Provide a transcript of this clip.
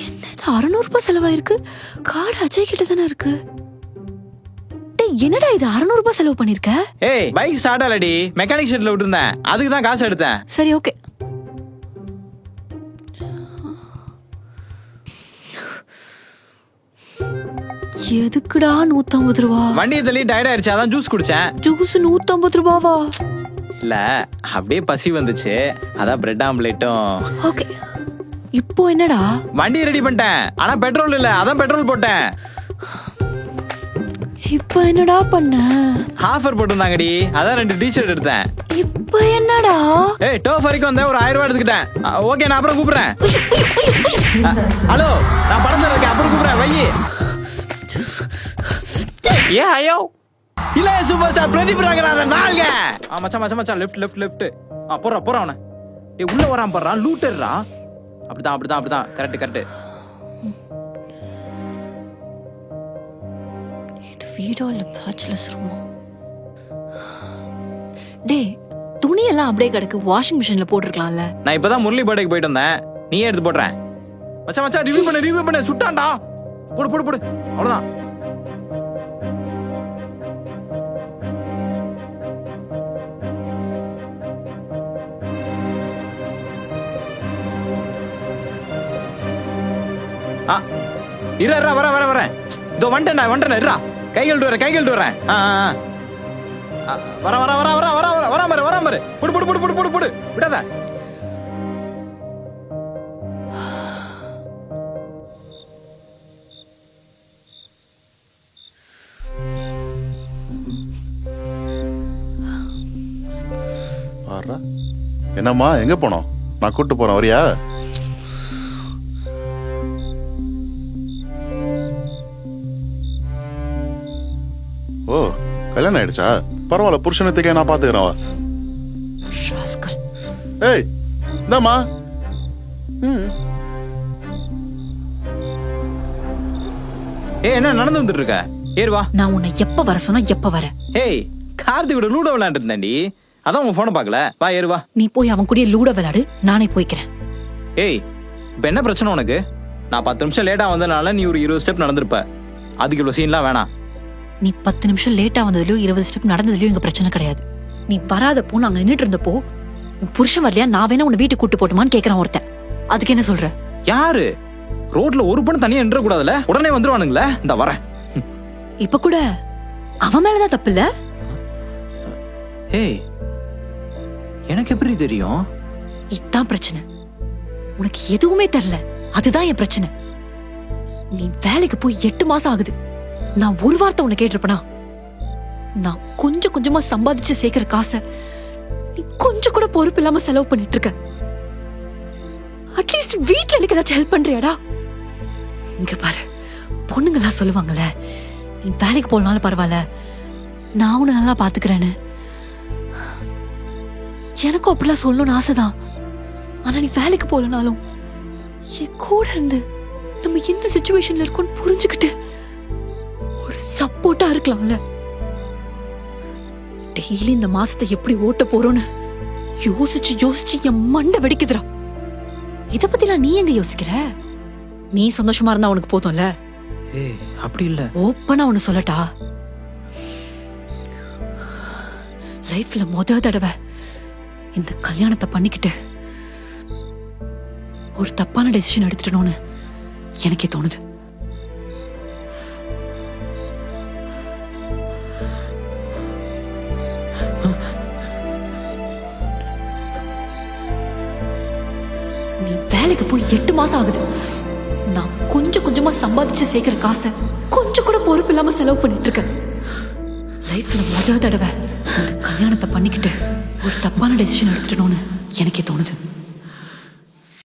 என்னது 600 ரூபாய் செலவாயிருக்கு? கார்டு அஜய் கிட்ட தானே இருக்கு. டேய் என்னடா இது 600 ரூபாய் செலவு பண்ணிருக்க? ஏய் பைக் ஸ்டார்ட் ஆலடி, மெக்கானிக் ஷெட்ல விட்டுருந்தேன், அதுக்கு தான் காசு எடுத்தேன். சரி ஓகே. எதுக்குடா 150 ரூபா? வண்டியை தள்ளி டயர்ட் ஆயிருச்சு, அதான் ஜூஸ் குடிச்சேன். ஜூஸ் 150 ரூபாவா? இல்ல அப்படியே பசி வந்துச்சு, அதான் பிரெட் ஆம்லேட்டும். ஓகே இப்போ என்னடா? வண்டி ரெடி பண்ணிட்டேன், ஆனா பெட்ரோல் இல்ல, அதான் பெட்ரோல் போட்டேன். இப்போ என்னடா பண்ண? ஆஃபர் போட்டிருந்தாங்கடி, அதான் 2 டி-ஷர்ட் எடுத்தேன். இப்போ என்னடா? ஏய் டோப் வரைக்கும் வந்தேன், ஒரு 1000 ரூபாய் எடுத்துக்கிட்டேன். ஓகே நான் அப்புறம் கூப்பிடுறேன். ஹலோ நான் படத்துல இருக்கேன், அப்புறம் கூப்பிடுறேன் வை. ஏ ஐயோ இல்ல சூப்பர் ஸ்டார் பிரதீப் ரங்கநாதன் வாழ்க. மச்சான் மச்சான் மச்சான் லெஃப்ட் லெஃப்ட் லெஃப்ட். போறா அவன. டேய் உள்ள வரான் பாறா, லூட்டர்ரா. அப்படிதான் கரெக்ட் கரெக்ட். இது வீடோ இல்ல பேச்சுலர்ஸ் ரூமோ? டேய் துணி எல்லாம் அப்படியே கிடக்கு, வாஷிங் மிஷின்ல போட்டுருக்கலாம்ல. நான் இப்பதான் முரளி பர்த்டேக்கு போயிட்டு வந்தேன், நீயே எடுத்து போடுறேன். மச்சான் மச்சான் ரிவ்யூ பண்ணு சுட்டான்டா. போடு அவ்வளவுதான். இரு வரேன். இதோ வந்துட்டேன் இருடா. கை கழுட்டு வரேன். வரேன். புடு விடாத. என்னம்மா எங்க போனோம்? நான் கூட்டு போறேன், வரியா? ஓ கல்யாணம் ஆயிடுச்சா? பரவாயில்ல, புருஷனத்துக்கே நான் பாத்துக்கிறேன். ஏய் இந்தாம்மா. என்ன நடந்து வந்துட்டு இருக்க? ஏறுவா. நான் உன்னை எப்ப வர சொன்னா எப்ப வர? ஏய் கார்த்திகோட லூடோ விளையாண்டு இருந்தேன்டி, அதான் உன் போனை பாக்கல. வா ஏறுவா. நீ போய் அவன் கூட லூடோ விளையாடு, நானே போய்க்கிறேன். ஏய் இப்ப என்ன பிரச்சனை உனக்கு? நான் 10 நிமிஷம் லேட்டா வந்ததுனால நீ ஒரு 20 ஸ்டெப் நடந்திருப்ப, அதுக்கு இவ்வளவு சீன்லாம் வேணாம். நீ 10 நிமிஷம் லேட்டா வந்ததுலயும் 20 ஸ்டெப் நடந்ததுலயும் இங்க பிரச்சனை கிடையாது. நீ வராதப்போ நாங்க நின்னுட்டு இருந்தப்போ உன் புருஷன் வரலையா, நான் வேணா உன்னை வீட்டுக்கு கூட்டு போட்டுமான்னு கேக்குறான் ஒருத்தன். அதுக்கு என்ன சொல்ற? யாரு? ரோட்ல ஒரு பொண்ணு தனியா நின்ற கூடாதுல, உடனே வந்துருவானுங்களே. இந்த வரேன். இப்ப கூட அவன் மேலதான் தப்பு இல்ல? ஏய் எனக்கு எப்படி தெரியும்? இதான் பிரச்சனை. உனக்கு எதுவுமே தெரியல, அதுதான் என் பிரச்சனை. நீ வேலைக்கு போய் 8 மாசம் ஆகுது. நான் ஒரு வார்த்தை உன்னை கேட்டிருப்பனா? நான் கொஞ்சம் கொஞ்சமா சம்பாதிச்சு சேர்க்கிற காசை நீ கொஞ்சம் கூட பொறுப்பு இல்லாம செலவு பண்ணிட்டு இருக்க. அட்லீஸ்ட் வீட்டுல எனக்கு ஏதாச்சும் ஹெல்ப் பண்றியாடா? இங்க பாரு, பொண்ணுங்கெல்லாம் சொல்லுவாங்கல்ல, நீ வேலைக்கு போனாலும் பரவாயில்ல, நான் உன்னை நல்லா பாத்துக்கிறேன்னு. எனக்கும் அப்படிலாம் சொல்லணும்னு ஆசைதான். ஆனா நீ வேலைக்கு போலனாலும் என் கூட இருந்து நம்ம என்ன சிச்சுவேஷன்ல இருக்கோம்னு புரிஞ்சுக்கிட்டு ஒரு சப்போர்ட்டா இருக்கலாம்ல. டெய்லி இந்த மாசத்தை எப்படி ஓட்ட போறோன்னு யோசிச்சு என் மண்டை வெடிக்குதுடா. இத பத்திலாம் நீ எங்க யோசிக்கிற? நீ சந்தோஷமா இருந்தா உனக்கு போதும்ல. ஏய் அப்படி இல்ல. ஓப்பனா ஒன்னு சொல்லட்டா, லைஃப்ல முத தடவை இந்த கல்யாணத்தை பண்ணிக்கிட்டு ஒரு தப்பான டெசிஷன் எடுத்துட்டோன்னு எனக்கே தோணுது. நீ வேலைக்கு போய் 8 மாசம் ஆகுது. நான் கொஞ்சம் கொஞ்சமா சம்பாதிச்சு சேர்க்கிற காசை கொஞ்சம் கூட பொறுப்பு இல்லாம செலவு பண்ணிட்டு இருக்கேன். லைஃப்ல முத தடவை இந்த கல்யாணத்தை பண்ணிக்கிட்டு ஒரு தப்பான டெசிஷன் எடுத்துட்டோன்னு எனக்கே தோணுது.